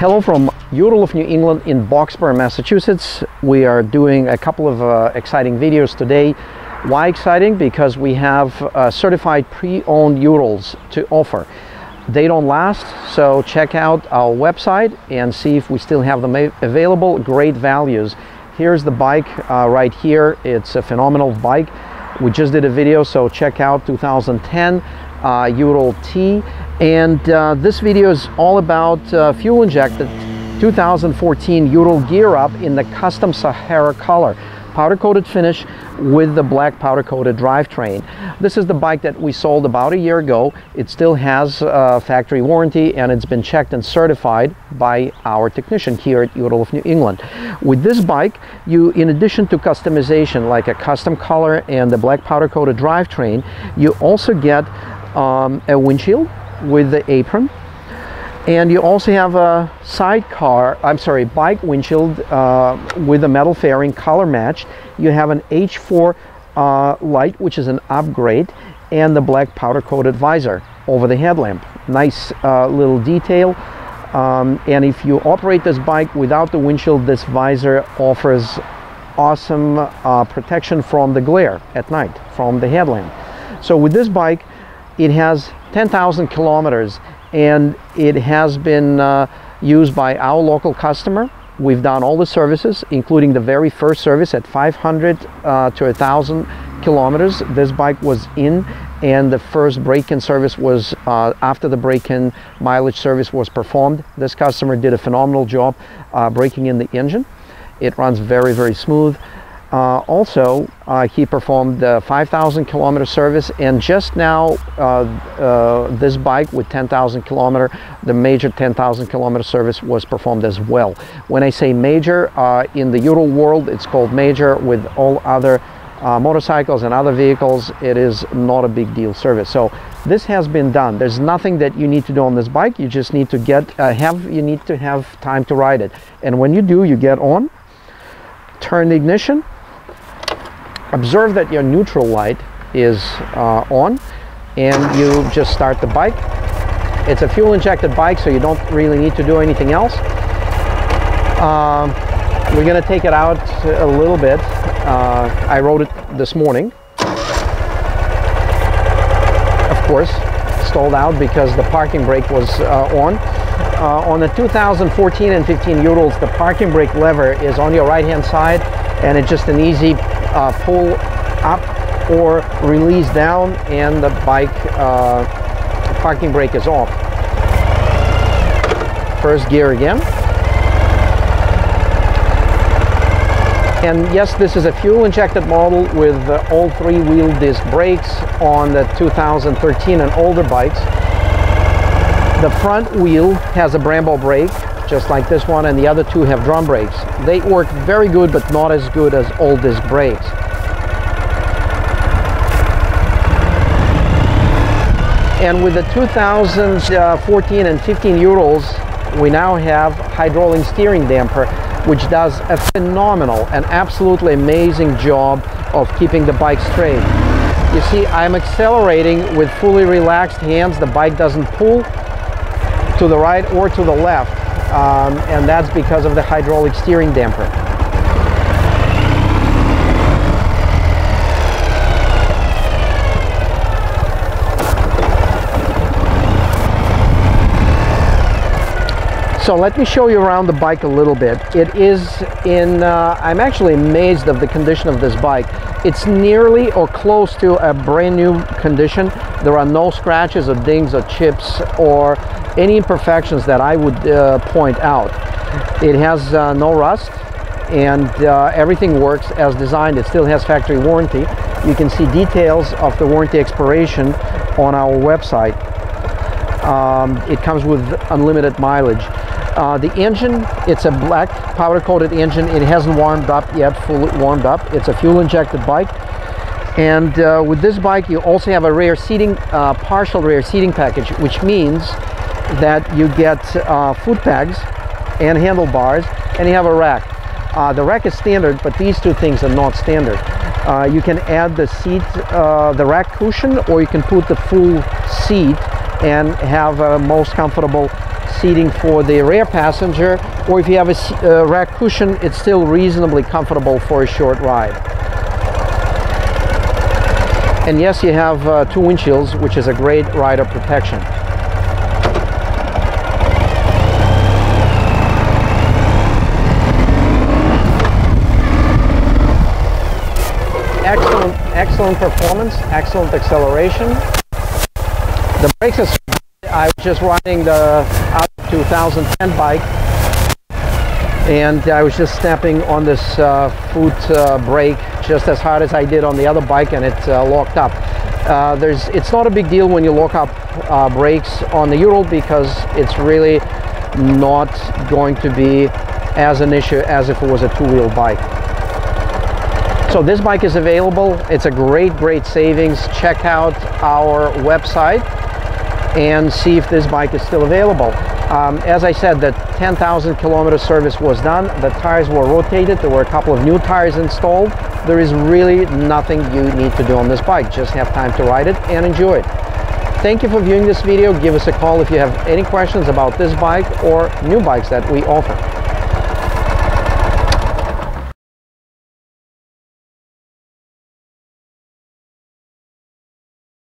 Hello from Ural of New England in Boxborough, Massachusetts. We are doing a couple of exciting videos today. Why exciting? Because we have certified pre-owned Urals to offer. They don't last, so check out our website and see if we still have them available. Great values. Here's the bike right here. It's a phenomenal bike. We just did a video, so check out 2010 Ural T. And this video is all about fuel injected 2014 Ural Gear Up in the custom Sahara color, powder coated finish with the black powder coated drivetrain. This is the bike that we sold about a year ago. It still has factory warranty and it's been checked and certified by our technician here at Ural of New England. With this bike, you, in addition to customization like a custom color and the black powder coated drivetrain, you also get a windshield with the apron, and you also have a bike windshield with a metal fairing, color matched. You have an H4 light, which is an upgrade, and the black powder coated visor over the headlamp. Nice little detail. And if you operate this bike without the windshield, this visor offers awesome protection from the glare at night from the headlamp. So with this bike, it has 10,000 kilometers and it has been used by our local customer. We've done all the services, including the very first service at 500 to 1,000 kilometers. This bike was in, and the first break-in service was after the break-in mileage service was performed. This customer did a phenomenal job breaking in the engine. It runs very, very smooth. Also, he performed the 5,000 kilometer service, and just now this bike with 10,000 kilometer, the major 10,000 kilometer service was performed as well. When I say major, in the Ural world, it's called major. With all other motorcycles and other vehicles, it is not a big deal service. So this has been done. There's nothing that you need to do on this bike. You just need to you need to have time to ride it. And when you do, you get on, turn the ignition, observe that your neutral light is on, and you just start the bike. It's a fuel injected bike, so you don't really need to do anything else. We're gonna take it out a little bit. I rode it this morning. Of course, stalled out because the parking brake was on. On the 2014 and 15 Urals, the parking brake lever is on your right hand side, and it's just an easy pull up or release down, and the bike parking brake is off. First gear again. And yes, this is a fuel injected model with all 3-wheel disc brakes on the 2013 and older bikes. The front wheel has a Brembo brake, just like this one, and the other two have drum brakes. They work very good, but not as good as old disc brakes. And with the 2014 and 15 Urals, we now have hydraulic steering damper, which does a phenomenal and absolutely amazing job of keeping the bike straight. You see, I'm accelerating with fully relaxed hands. The bike doesn't pull to the right or to the left. And that's because of the hydraulic steering damper. So let me show you around the bike a little bit. It is in, I'm actually amazed of the condition of this bike. It's nearly or close to a brand new condition. There are no scratches or dings or chips or any imperfections that I would point out. It has no rust, and everything works as designed. It still has factory warranty. You can see details of the warranty expiration on our website. It comes with unlimited mileage. The engine, it's a black powder coated engine. It hasn't warmed up yet, fully warmed up. It's a fuel injected bike. And with this bike, you also have a rear seating, partial rear seating package, which means that you get foot pegs and handlebars, and you have a rack. The rack is standard, but these two things are not standard. You can add the seat, the rack cushion, or you can put the full seat and have a most comfortable seating for the rear passenger, or if you have a rack cushion, it's still reasonably comfortable for a short ride. And yes, you have 2 windshields, which is a great rider protection. Excellent performance, excellent acceleration. The brakes are... I was just riding the Audi 2010 bike, and I was just stepping on this foot brake just as hard as I did on the other bike, and it locked up. It's not a big deal when you lock up brakes on the Ural, because it's really not going to be as an issue as if it was a two-wheel bike. So this bike is available. It's a great savings. Check out our website and see if this bike is still available. As I said, the 10,000 kilometer service was done. The tires were rotated. There were a couple of new tires installed. There is really nothing you need to do on this bike. Just have time to ride it and enjoy it. Thank you for viewing this video. Give us a call if you have any questions about this bike or new bikes that we offer.